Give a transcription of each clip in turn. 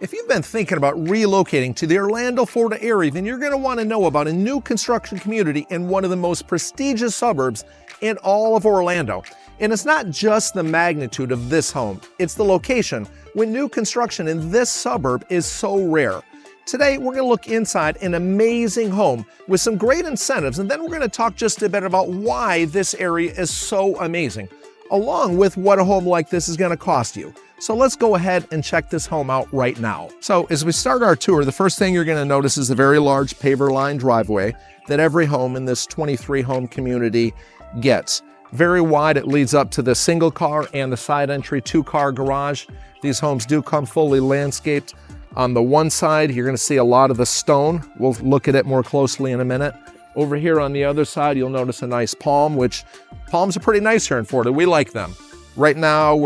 If you've been thinking about relocating to the Orlando, Florida area, then you're going to want to know about a new construction community in one of the most prestigious suburbs in all of Orlando. And it's not just the magnitude of this home, it's the location when new construction in this suburb is so rare. Today, we're going to look inside an amazing home with some great incentives, and then we're going to talk just a bit about why this area is so amazing, along with what a home like this is going to cost you. So let's go ahead and check this home out right now. So as we start our tour, the first thing you're going to notice is a very large paver-lined driveway that every home in this 23-home community gets. Very wide, it leads up to the single car and the side entry 2-car garage. These homes do come fully landscaped. On the one side, you're going to see a lot of the stone. We'll look at it more closely in a minute. Over here on the other side, you'll notice a nice palm, which palms are pretty nice here in Florida. We like them. Right now,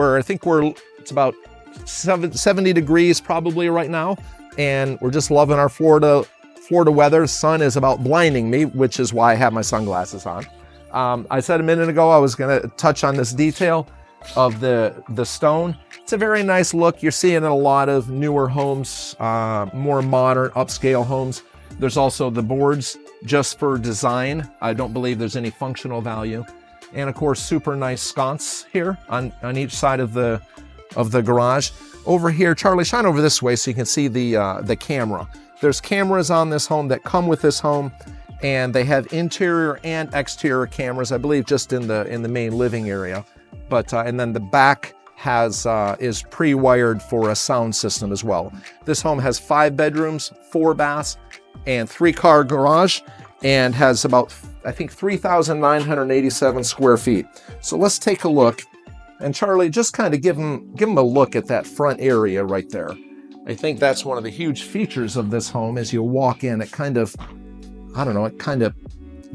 it's about 70 degrees probably right now, and we're just loving our Florida weather. The sun is about blinding me, which is why I have my sunglasses on. I said a minute ago I was going to touch on this detail of the stone. It's a very nice look. You're seeing in a lot of newer homes, more modern, upscale homes. There's also the boards just for design. I don't believe there's any functional value. And of course, super nice sconce here on each side of the garage. Over here, Charlie, shine over this way so you can see the camera. There's cameras on this home that come with this home, and they have interior and exterior cameras, I believe just in the main living area. But and then the back is pre-wired for a sound system as well. This home has 5 bedrooms, 4 baths, and 3-car garage, and has about, I think, 3,987 square feet. So let's take a look. And Charlie, just kind of give them a look at that front area right there. I think that's one of the huge features of this home. As you walk in, it kind of, it kind of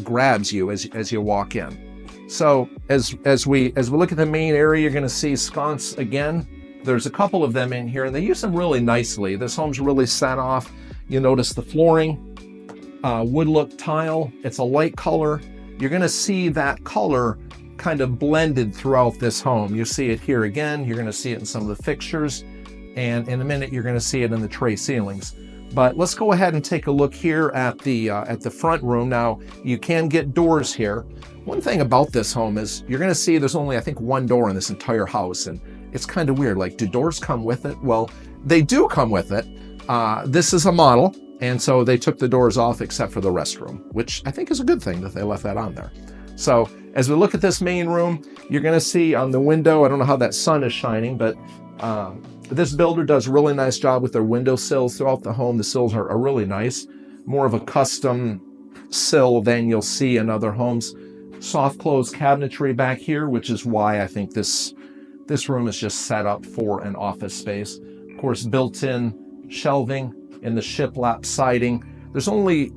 grabs you as you walk in. So as we look at the main area, you're going to see sconce again. There's a couple of them in here, and they use them really nicely. This home's really set off. You notice the flooring, wood look tile. It's a light color. You're going to see that color kind of blended throughout this home. You see it here again. You're going to see it in some of the fixtures, and in a minute you're going to see it in the tray ceilings. But let's go ahead and take a look here at the front room. Now, you can get doors here. One thing about this home is you're going to see there's only, I think, 1 door in this entire house, and it's kind of weird. Like, do doors come with it? Well, they do come with it. This is a model, and so they took the doors off except for the restroom, which I think is a good thing that they left that on there. So as we look at this main room, you're going to see on the window, I don't know how that sun is shining, but this builder does a really nice job with their window sills throughout the home. The sills are really nice, more of a custom sill than you'll see in other homes. Soft close cabinetry back here, which is why I think this room is just set up for an office space. Of course, built-in shelving and the shiplap siding. There's only,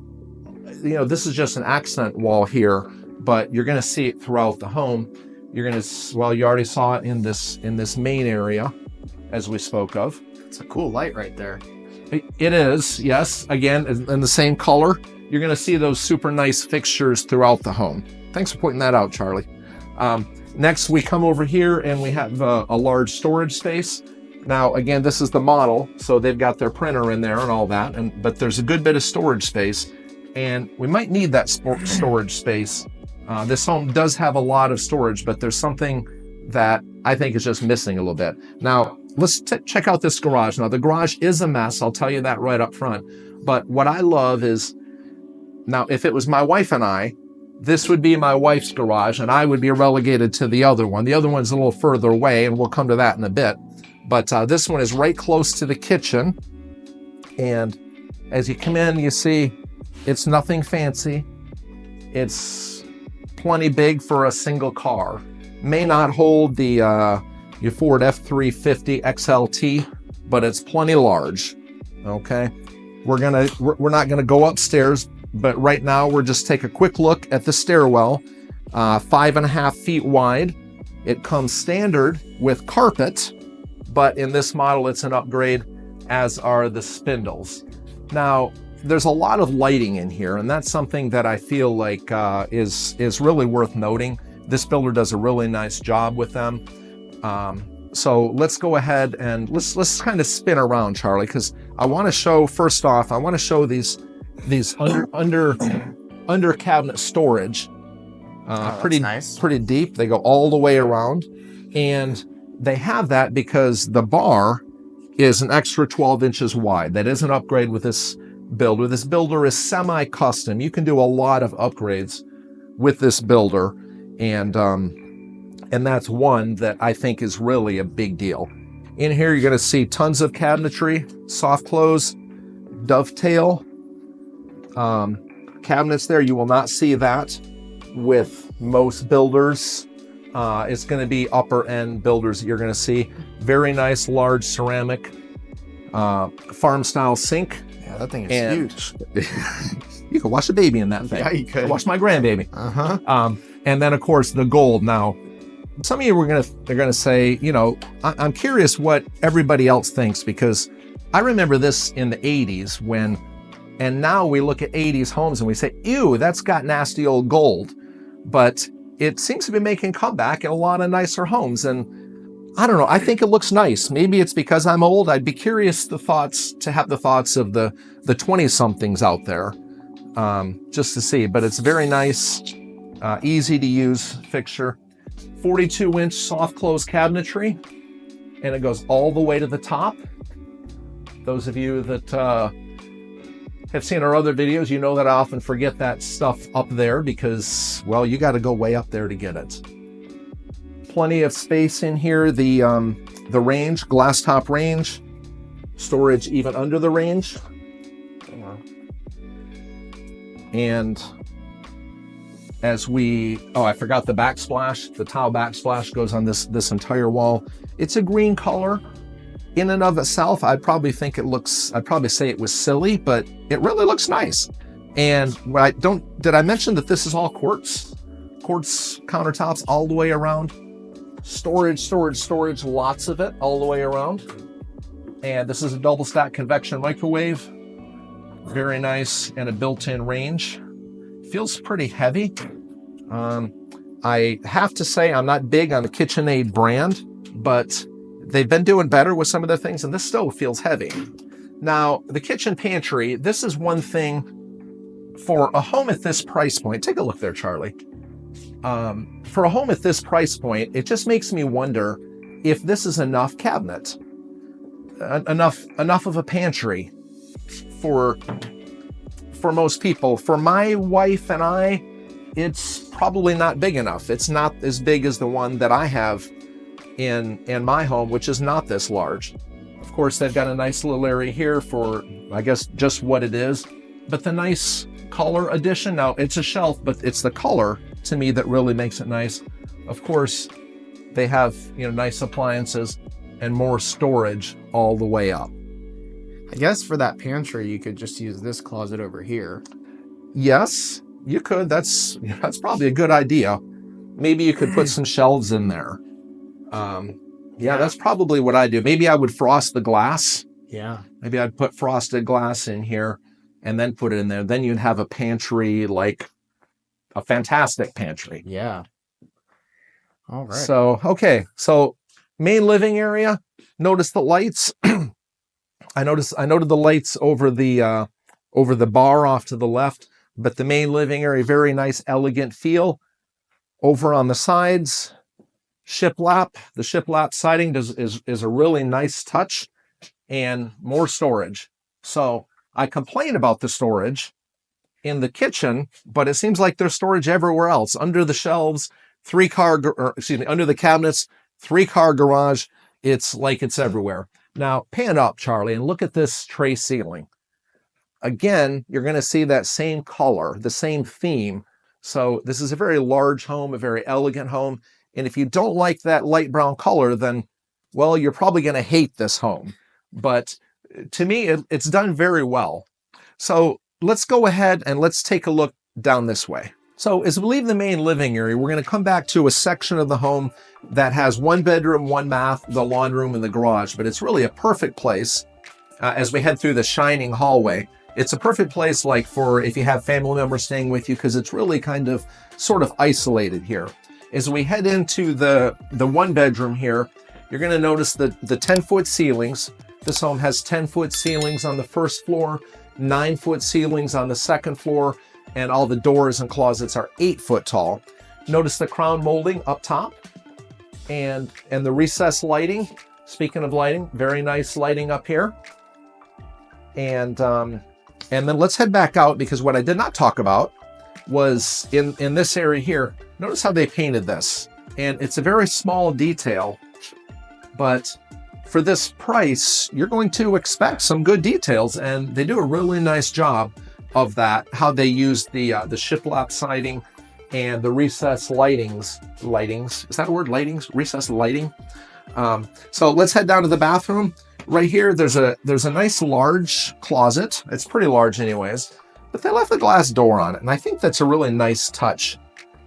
this is just an accent wall here, but you're going to see it throughout the home. You're going to, well, you already saw it in this main area, as we spoke of. It's a cool light right there. It is, yes. Again, in the same color. You're going to see those super nice fixtures throughout the home. Thanks for pointing that out, Charlie. Next, we come over here and we have a large storage space. Now, again, this is the model, so they've got their printer in there and all that, but there's a good bit of storage space, and we might need that storage space. This home does have a lot of storage, but there's something that I think is just missing a little bit. Now, let's check out this garage. Now, the garage is a mess, I'll tell you that right up front, but what I love is, now, if it was my wife and I, this would be my wife's garage, and I would be relegated to the other one. The other one's a little further away, and we'll come to that in a bit. But this one is right close to the kitchen. And as you come in, you see it's nothing fancy. It's plenty big for a single car. May not hold the your Ford F350 XLT, but it's plenty large. Okay, we're not gonna go upstairs. But right now, we'll just take a quick look at the stairwell, 5.5 feet wide. It comes standard with carpet, but in this model, it's an upgrade, as are the spindles. Now, there's a lot of lighting in here, and that's something that I feel like is really worth noting. This builder does a really nice job with them. So let's go ahead and let's kind of spin around, Charlie, because I want to show, first off, I want to show these under cabinet storage. Pretty nice. Pretty deep. They go all the way around, and they have that because the bar is an extra 12 inches wide. That is an upgrade with this builder. This builder is semi-custom. You can do a lot of upgrades with this builder, and that's one that I think is really a big deal. In here, you're going to see tons of cabinetry, soft close, dovetail cabinets there. You will not see that with most builders. It's going to be upper end builders that you're going to see. Very nice, large ceramic farm style sink. Yeah, that thing is huge. You can wash a baby in that thing. Yeah, you could. Wash my grandbaby. And then, of course, the gold. Now, some of you are gonna say, you know, I'm curious what everybody else thinks, because I remember this in the 80s and now we look at 80s homes and we say, ew, that's got nasty old gold. But it seems to be making a comeback in a lot of nicer homes. And I don't know, I think it looks nice. Maybe it's because I'm old. I'd be curious to have the thoughts of the 20-somethings out there, just to see. But it's very nice, easy to use fixture. 42-inch soft close cabinetry, and it goes all the way to the top. Those of you that have seen our other videos, you know that I often forget that stuff up there because, well, you got to go way up there to get it. Plenty of space in here. The range, glass top range, storage even under the range, and as I forgot the backsplash. The tile backsplash goes on this entire wall. It's a green color. In and of itself, I'd probably say it was silly, but it really looks nice. And did I mention that this is all quartz countertops all the way around? Storage, lots of it all the way around. And this is a double stack convection microwave. Very nice, and a built-in range. Feels pretty heavy. I have to say I'm not big on the KitchenAid brand, but they've been doing better with some of their things, and this still feels heavy. Now, the kitchen pantry, this is one thing for a home at this price point. Take a look there, Charlie. For a home at this price point, it just makes me wonder if this is enough cabinet, enough of a pantry for most people. For my wife and I, it's probably not big enough. It's not as big as the one that I have in my home, which is not this large. Of course, they've got a nice little area here for, I guess, just what it is. But the nice color addition, now it's a shelf, but it's the color to me that really makes it nice. Of course, they have, nice appliances and more storage all the way up. I guess for that pantry, you could just use this closet over here. Yes, you could. That's probably a good idea. Maybe you could put some shelves in there. Yeah, that's probably what I do. Maybe I would frost the glass. Yeah. Maybe I'd put frosted glass in here and then put it in there. Then you'd have a pantry, like a fantastic pantry. Yeah. All right. So, okay. So main living area, notice the lights. I noted the lights over the bar off to the left, but the main living area, very nice, elegant feel. Over on the sides, shiplap. The shiplap siding is a really nice touch, and more storage. So I complain about the storage in the kitchen, but it seems like there's storage everywhere else. Under the shelves, under the cabinets, 3-car garage. It's like it's everywhere. Now, pan up, Charlie, and look at this tray ceiling. Again, you're going to see that same color, the same theme. So this is a very large home, a very elegant home. And if you don't like that light brown color, then, well, you're probably going to hate this home. But to me, it's done very well. So let's go ahead and let's take a look down this way. So as we leave the main living area, we're going to come back to a section of the home that has 1 bedroom, 1 bath, the laundry room, and the garage. But it's really a perfect place as we head through the shining hallway. It's a perfect place like for if you have family members staying with you, because it's really kind of sort of isolated here. As we head into the 1 bedroom here, You're going to notice the 10-foot ceilings. This home has 10-foot ceilings on the first floor, 9-foot ceilings on the second floor, and all the doors and closets are 8 foot tall. Notice the crown molding up top and the recessed lighting. Speaking of lighting, very nice lighting up here. And then let's head back out, because what I did not talk about was in this area here. Notice how they painted this. And it's a very small detail, but for this price, you're going to expect some good details, and they do a really nice job of that, how they use the shiplap siding and the recessed lightings. Is that a word? Lightings? Recessed lighting? So let's head down to the bathroom. Right here, there's a nice large closet. It's pretty large anyways, but they left the glass door on it, and I think that's a really nice touch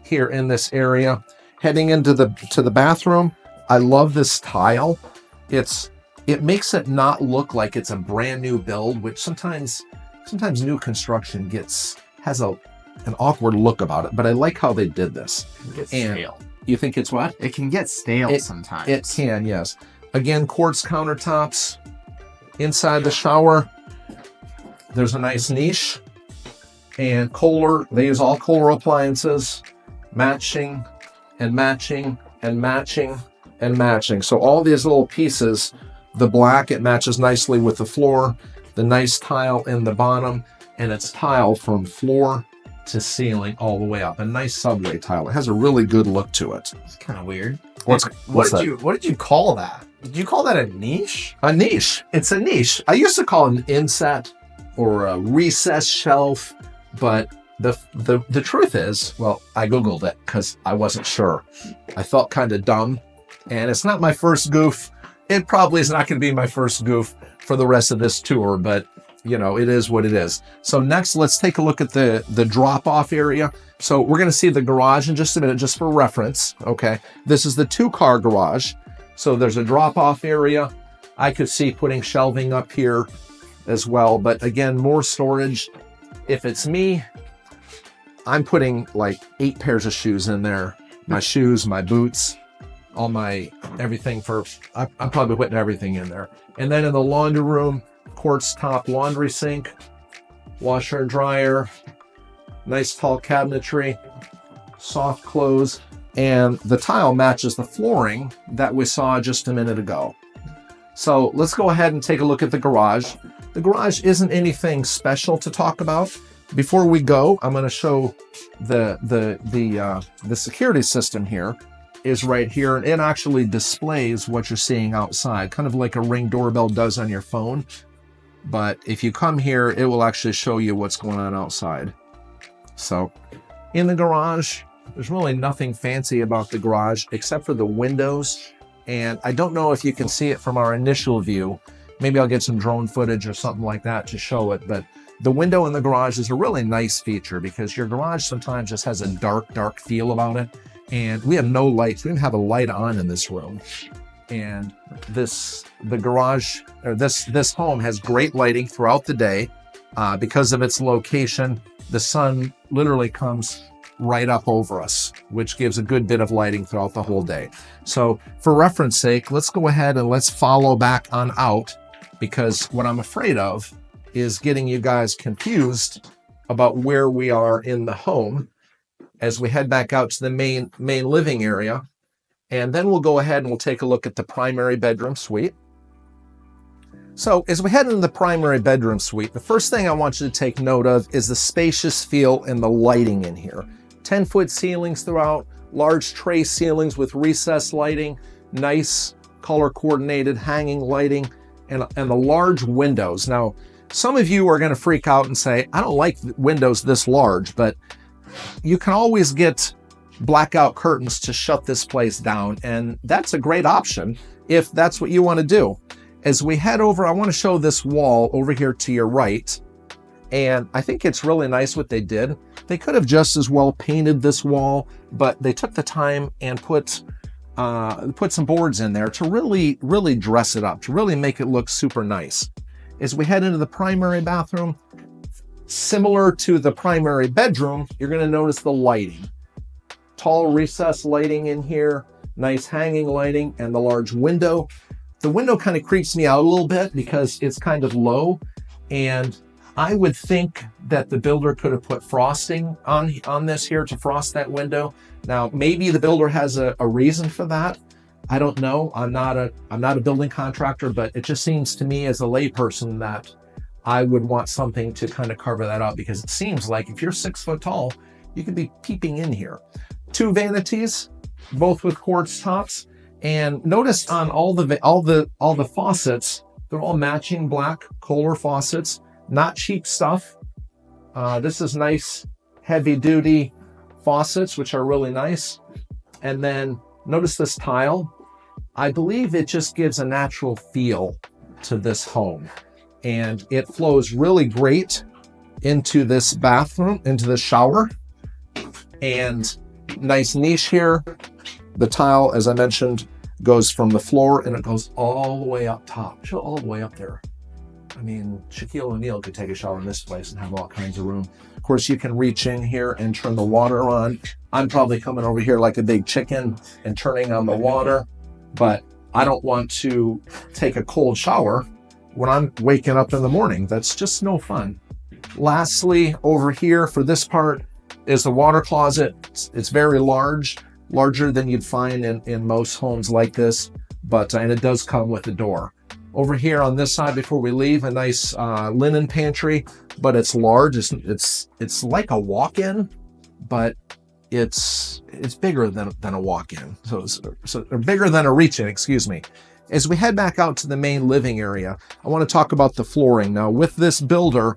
here in this area. Heading into the bathroom, I love this tile. It makes it not look like it's a brand new build, which sometimes new construction has an awkward look about it, but I like how they did this. It gets stale. You think it's what? It can get stale sometimes. It can, yes. Again, quartz countertops. Inside the shower, there's a nice niche. And Kohler, they use all Kohler appliances, matching and matching and matching and matching. So all these little pieces, the black, it matches nicely with the floor, the nice tile in the bottom, and it's tile from floor to ceiling all the way up. A nice subway tile. It has a really good look to it. It's kind of weird. What's that? What did you call that? Did you call that a niche? A niche. It's a niche. I used to call it an inset or a recessed shelf, but the truth is, well, I Googled it because I wasn't sure. I felt kind of dumb, and it's not my first goof. It probably is not going to be my first goof for the rest of this tour, but you know, it is what it is. So next, let's take a look at the drop-off area. So we're going to see the garage in just a minute, just for reference. Okay, this is the 2-car garage. So there's a drop-off area. I could see putting shelving up here as well, but again, more storage. If it's me, I'm putting like 8 pairs of shoes in there. My shoes, my boots, all my everything I'm probably putting everything in there. And then in the laundry room, quartz top laundry sink, washer and dryer, nice tall cabinetry, soft clothes, and the tile matches the flooring that we saw just a minute ago. So let's go ahead and take a look at the garage. The garage isn't anything special to talk about. Before we go, I'm going to show the security system here is right here, and it actually displays what you're seeing outside, kind of like a Ring doorbell does on your phone. But if you come here, it will actually show you what's going on outside. So in the garage, there's really nothing fancy about the garage except for the windows. And I don't know if you can see it from our initial view. Maybe I'll get some drone footage or something like that to show it. But the window in the garage is a really nice feature because your garage sometimes just has a dark feel about it. And we have no lights. We don't have a light on in this room. And this home has great lighting throughout the day. Because of its location, the sun literally comes right up over us, which gives a good bit of lighting throughout the whole day. So for reference sake, let's go ahead and let's follow back on out, because what I'm afraid of is getting you guys confused about where we are in the home as we head back out to the main living area. And then we'll go ahead and we'll take a look at the primary bedroom suite. So as we head into the primary bedroom suite, the first thing I want you to take note of is the spacious feel and the lighting in here. 10-foot ceilings throughout, large tray ceilings with recessed lighting, nice color coordinated hanging lighting, and the large windows. Now, some of you are going to freak out and say, I don't like windows this large, but you can always get blackout curtains to shut this place down, and that's a great option if that's what you want to do. As we head over, I want to show this wall over here to your right, and I think it's really nice what they did. They could have just as well painted this wall, but they took the time and put some boards in there to really dress it up, to really make it look super nice. As we head into the primary bathroom, similar to the primary bedroom, you're going to notice the lighting. Tall recessed lighting in here, Nice hanging lighting and the large window. The window kind of creeps me out a little bit because it's kind of low, and I would think that the builder could have put frosting on this here to frost that window. Now, maybe the builder has a reason for that. I don't know. I'm not a building contractor, but it just seems to me as a layperson that I would want something to kind of cover that up, because it seems like if you're 6 foot tall, you could be peeping in here. 2 vanities, both with quartz tops. And notice on all the faucets, they're all matching black Kohler faucets, not cheap stuff. This is nice heavy duty faucets, which are really nice. And then notice this tile. I believe it just gives a natural feel to this home, and it flows really great into this bathroom, into the shower. And nice niche here. The tile, as I mentioned, goes from the floor and it goes all the way up top, all the way up there. I mean, Shaquille O'Neal could take a shower in this place and have all kinds of room. Of course, you can reach in here and turn the water on. I'm probably coming over here like a big chicken and turning on the water, but I don't want to take a cold shower when I'm waking up in the morning. That's just no fun. Lastly, over here for this part is the water closet. It's very large, larger than you'd find in most homes like this, but and it does come with a door. Over here on this side, before we leave, a nice linen pantry, but it's large. It's like a walk-in, but it's bigger than a walk-in. So bigger than a reach-in, excuse me. As we head back out to the main living area, I want to talk about the flooring. Now, with this builder,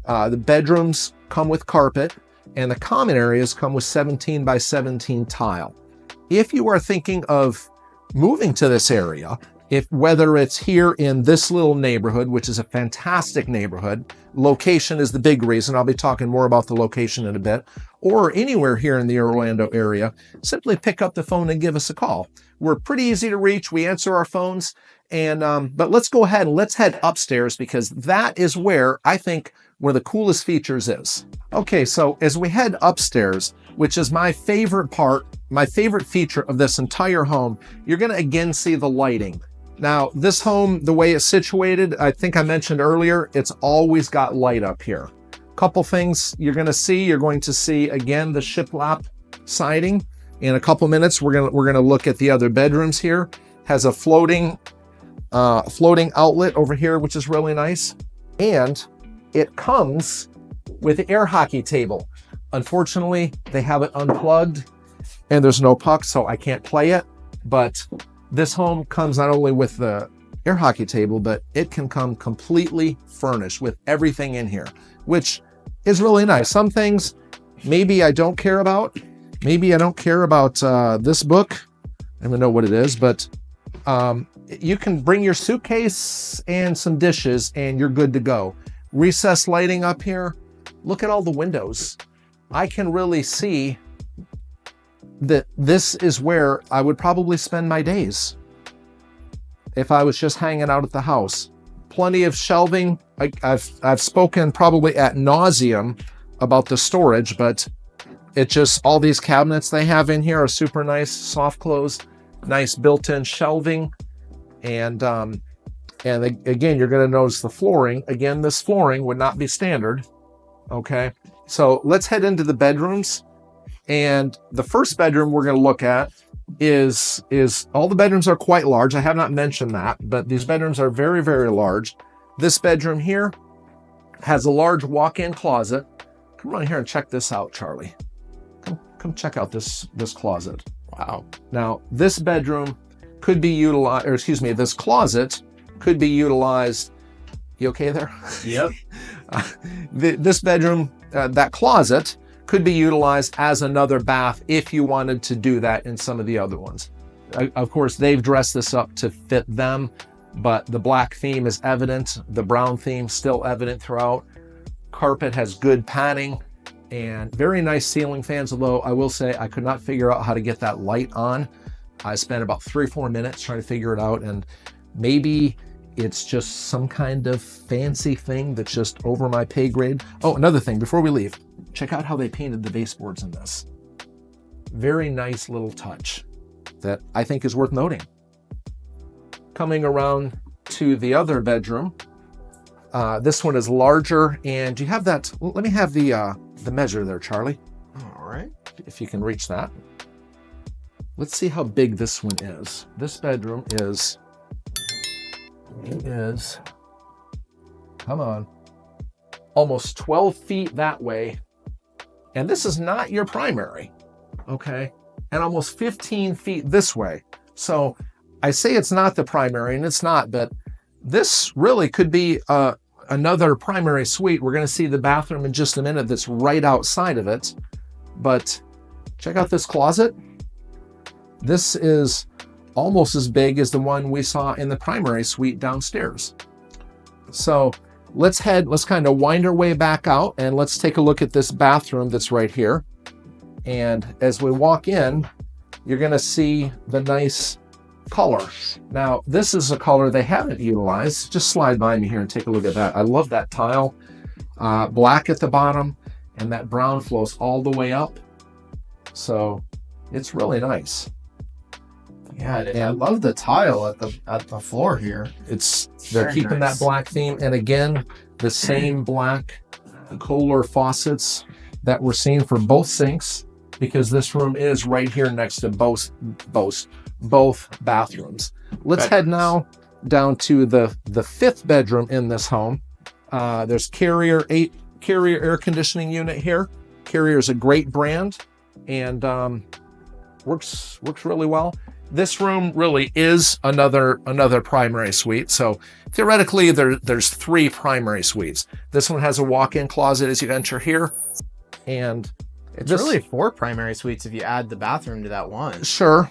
the bedrooms come with carpet, and the common areas come with 17 by 17 tile. If you are thinking of moving to this area, whether it's here in this little neighborhood, which is a fantastic neighborhood, location is the big reason. I'll be talking more about the location in a bit, or anywhere here in the Orlando area, simply pick up the phone and give us a call. We're pretty easy to reach. We answer our phones. But let's go ahead and let's head upstairs, because that is where I think one of the coolest features is. Okay, so as we head upstairs, which is my favorite part, my favorite feature of this entire home, you're going to again see the lighting. Now, this home, the way it's situated, I think I mentioned earlier, it's always got light up here. Couple things you're going to see again the shiplap siding. In a couple minutes, we're going to look at the other bedrooms here. Has a floating outlet over here, which is really nice. And it comes with an air hockey table. Unfortunately, they have it unplugged and there's no puck, so I can't play it. But this home comes not only with the air hockey table, but it can come completely furnished with everything in here, which is really nice. Some things maybe I don't care about. Maybe I don't care about this book. I don't even know what it is, but you can bring your suitcase and some dishes and you're good to go. Recessed lighting up here. Look at all the windows. I can really see that this is where I would probably spend my days if I was just hanging out at the house. Plenty of shelving. I've spoken probably ad nauseum about the storage, but it just, all these cabinets they have in here are super nice, soft close, nice built-in shelving. And again, you're going to notice the flooring. Again, this flooring would not be standard. Okay, so let's head into the bedrooms. And the first bedroom we're going to look at is all the bedrooms are quite large. I have not mentioned that, but these bedrooms are very, very large. This bedroom here has a large walk-in closet. Come on here and check this out, Charlie. Come check out this closet. Wow. Now, this bedroom could be utilized, or excuse me, this closet could be utilized. You okay there? Yep. This bedroom, that closet, could be utilized as another bath if you wanted to do that in some of the other ones. Of course, they've dressed this up to fit them, but the black theme is evident. The brown theme still evident throughout. Carpet has good padding and very nice ceiling fans, although I will say I could not figure out how to get that light on. I spent about 3 or 4 minutes trying to figure it out, and maybe it's just some kind of fancy thing that's just over my pay grade. Oh, another thing before we leave, check out how they painted the baseboards in this. Very nice little touch. that I think is worth noting. Coming around to the other bedroom, this one is larger, and do you have that? Let me have the measure there, Charlie. All right. If you can reach that. Let's see how big this one is. This bedroom is, come on, almost 12 feet that way. And this is not your primary, okay? And almost 15 feet this way. So I say it's not the primary, and it's not, but this really could be another primary suite. We're gonna see the bathroom in just a minute that's right outside of it. But check out this closet. This is almost as big as the one we saw in the primary suite downstairs. So let's kind of wind our way back out, and let's take a look at this bathroom that's right here. And as we walk in, you're gonna see the nice color. Now, this is a color they haven't utilized. Just slide by me here and take a look at that. I love that tile. Black at the bottom, and that brown flows all the way up. So it's really nice. Yeah, and I love the tile at the floor here. They're keeping that black theme, and again, the same black Kohler faucets that we're seeing for both sinks, because this room is right here next to both bathrooms. Let's head now down to the fifth bedroom in this home. There's Carrier air conditioning unit here. Carrier is a great brand, and works really well. This room really is another primary suite. So theoretically, there's 3 primary suites. This one has a walk-in closet as you enter here, and it's really 4 primary suites if you add the bathroom to that one. Sure,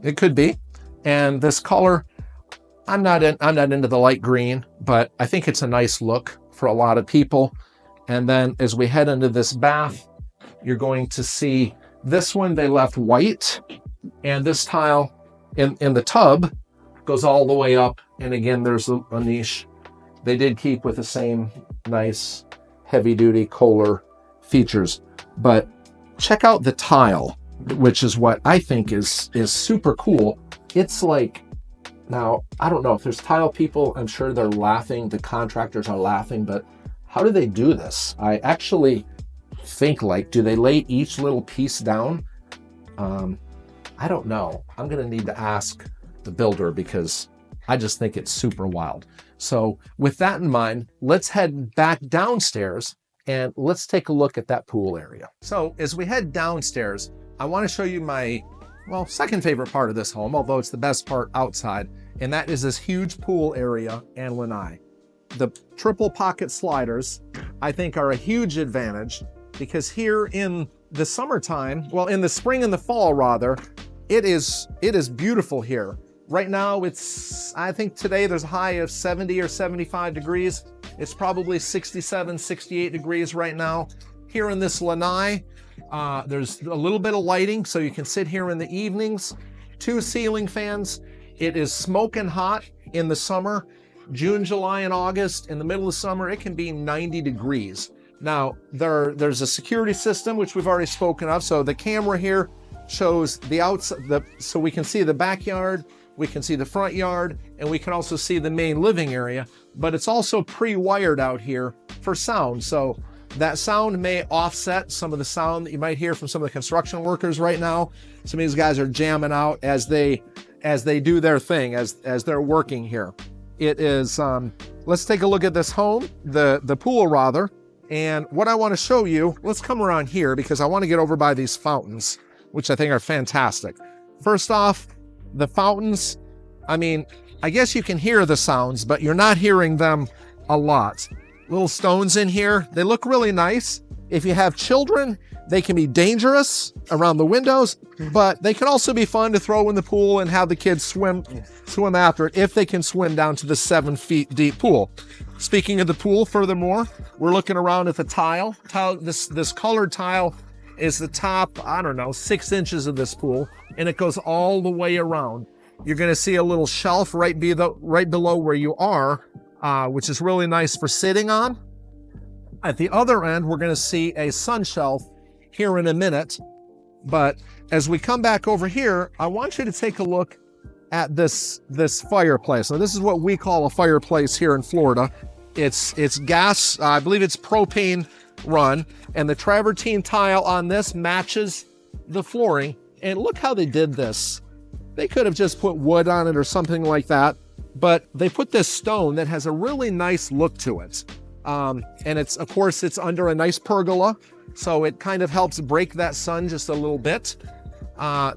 it could be. And this color, I'm not into the light green, but I think it's a nice look for a lot of people. And then as we head into this bath, you're going to see this one they left white, and this tile in the tub goes all the way up. And again, there's a niche they did keep with the same nice heavy-duty Kohler features. But check out the tile, which is what I think is super cool. It's like, now, I don't know if there's tile people, I'm sure they're laughing, the contractors are laughing, but how do they do this? I actually think, like, do they lay each little piece down? I don't know. I'm gonna need to ask the builder, because I just think it's super wild. So with that in mind, let's head back downstairs and let's take a look at that pool area. So as we head downstairs, I want to show you my, well, second favorite part of this home, although it's the best part outside, and that is this huge pool area and lanai. The triple pocket sliders, I think, are a huge advantage, because here in the summertime, well, in the spring and the fall rather, it is beautiful here. Right now I think today there's a high of 70 or 75 degrees. It's probably 67, 68 degrees right now. Here in this lanai, there's a little bit of lighting, so you can sit here in the evenings. 2 ceiling fans. It is smoking hot in the summer. June, July, and August. In the middle of summer, it can be 90 degrees. Now, there's a security system, which we've already spoken of. So the camera here shows the outside, so we can see the backyard, we can see the front yard, and we can also see the main living area. But it's also pre-wired out here for sound. So that sound may offset some of the sound that you might hear from some of the construction workers right now. Some of these guys are jamming out as they do their thing, as they're working here. It is, let's take a look at this home, the pool rather. And what I want to show you, let's come around here because I want to get over by these fountains, which I think are fantastic. First off, the fountains, I mean, I guess you can hear the sounds, but you're not hearing them a lot. Little stones in here, they look really nice. If you have children, they can be dangerous around the windows, but they can also be fun to throw in the pool and have the kids swim after it if they can swim down to the 7 feet deep pool. Speaking of the pool, furthermore, we're looking around at the tile. This colored tile is the top, I don't know, 6 inches of this pool, and it goes all the way around. You're gonna see a little shelf right below where you are, which is really nice for sitting on. At the other end, we're gonna see a sun shelf here in a minute. But as we come back over here, I want you to take a look at this fireplace. Now, this is what we call a fireplace here in Florida. It's gas, I believe it's propane run, and the travertine tile on this matches the flooring. And look how they did this. They could have just put wood on it or something like that, but they put this stone that has a really nice look to it. And it's, of course, it's under a nice pergola, so it kind of helps break that sun just a little bit.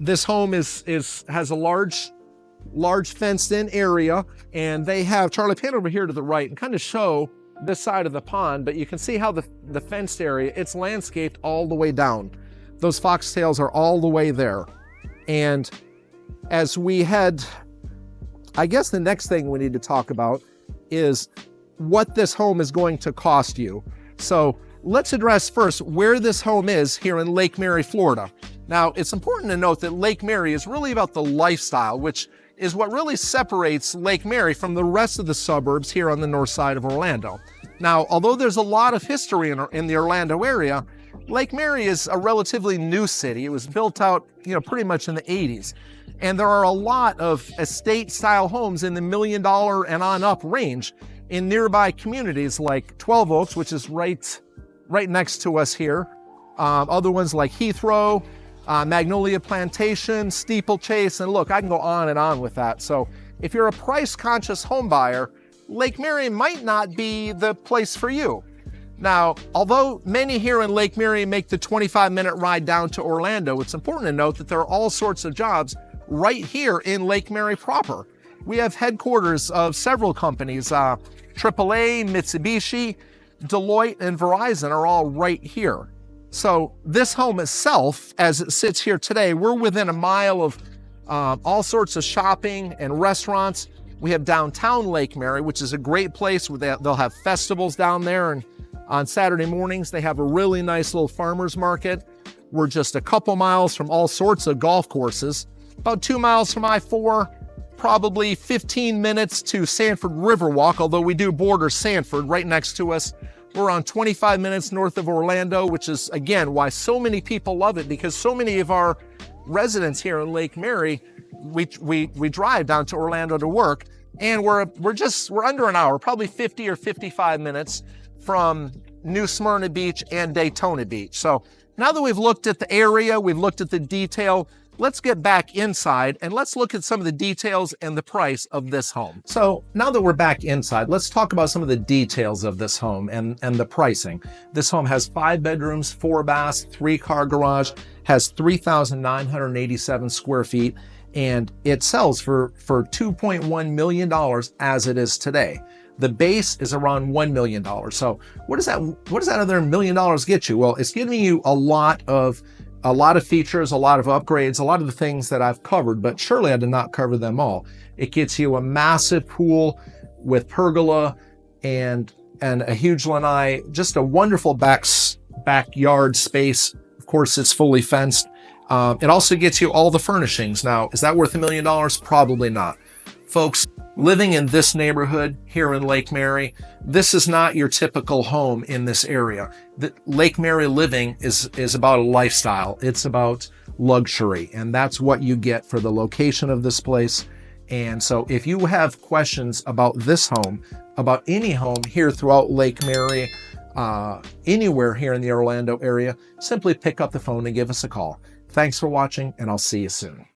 This home has a large fenced in area, and they have, Charlie, pan over here to the right and kind of show this side of the pond, but you can see how the fenced area, it's landscaped all the way down. Those foxtails are all the way there. And as we head, I guess the next thing we need to talk about is what this home is going to cost you. So let's address first where this home is here in Lake Mary, Florida. Now, it's important to note that Lake Mary is really about the lifestyle, which is what really separates Lake Mary from the rest of the suburbs here on the north side of Orlando. Now, although there's a lot of history in the Orlando area, Lake Mary is a relatively new city. It was built out, pretty much in the 80s. And there are a lot of estate-style homes in the $1 million and on up range in nearby communities like 12 Oaks, which is right next to us here. Other ones like Heathrow, Magnolia Plantation, Steeplechase, and look, I can go on and on with that. So if you're a price-conscious home buyer, Lake Mary might not be the place for you. Now, although many here in Lake Mary make the 25-minute ride down to Orlando, it's important to note that there are all sorts of jobs right here in Lake Mary proper. We have headquarters of several companies, AAA, Mitsubishi, Deloitte, and Verizon are all right here. So this home itself, as it sits here today, we're within a mile of all sorts of shopping and restaurants. We have downtown Lake Mary, which is a great place where they'll have festivals down there, and on Saturday mornings, they have a really nice little farmer's market. We're just a couple miles from all sorts of golf courses, about 2 miles from I-4, probably 15 minutes to Sanford Riverwalk, although we do border Sanford right next to us. We're on 25 minutes north of Orlando, which is, again, why so many people love it, because so many of our residents here in Lake Mary, we drive down to Orlando to work, and we're under an hour, probably 50 or 55 minutes from New Smyrna Beach and Daytona Beach. So now that we've looked at the area, we've looked at the detail, let's get back inside and let's look at some of the details and the price of this home. So now that we're back inside, let's talk about some of the details of this home and the pricing. This home has 5 bedrooms, 4 baths, 3-car garage, has 3,987 square feet, and it sells for $2.1 million as it is today. The base is around $1 million. So what does that other $1 million get you? Well, it's giving you a lot of features, a lot of upgrades, a lot of the things that I've covered, but surely I did not cover them all. It gets you a massive pool with pergola and a huge lanai, just a wonderful backyard space. Of course, it's fully fenced. It also gets you all the furnishings. Now, is that worth $1 million? Probably not. Folks, living in this neighborhood here in Lake Mary, this is not your typical home in this area. The Lake Mary living is about a lifestyle. It's about luxury, and that's what you get for the location of this place. And so if you have questions about this home, about any home here throughout Lake Mary, anywhere here in the Orlando area, simply pick up the phone and give us a call. Thanks for watching, and I'll see you soon.